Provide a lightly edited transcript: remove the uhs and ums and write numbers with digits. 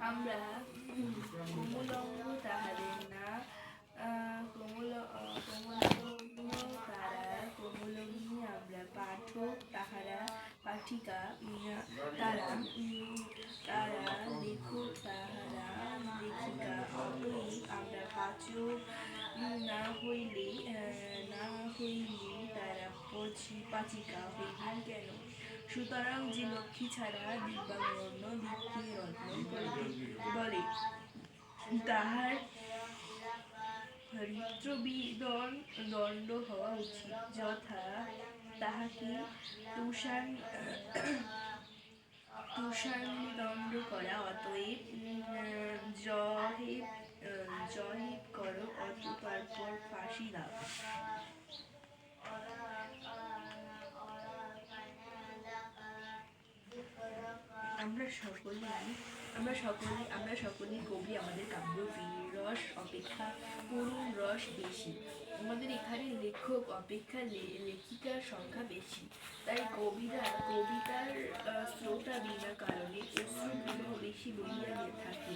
আমরা কোমলঙ্গ তাহাদের না কোমলঙ্গ তারা কোমলঙ্গি আমরা পাঠক তাহারা পাঠিকা তারা তারা লেখক তাহারা লেখিকা অতএব আমরা পাচক না হইলে তারা পাচিকা হইবেন কেন? সুতরাং যে লক্ষ্মী ছাড়া দিব্যাঙ্গন্য দিককে রত্ন বলে তাহার দণ্ড হওয়া উচিত, যথা তাহাকে তুষারদণ্ড করা। অতএব জহেব করো, তারপর ফাঁসি দাও। আমরা সকলে কবি। আমাদের কাব্য বীর রস অপেক্ষা করুণ রস বেশি। আমাদের এখানে লেখক অপেক্ষা লেখিকার সংখ্যা বেশি। তাই কবিতার স্রোতা বিনা কারণে অশ্রুগুলো বেশি বইয়া থাকে।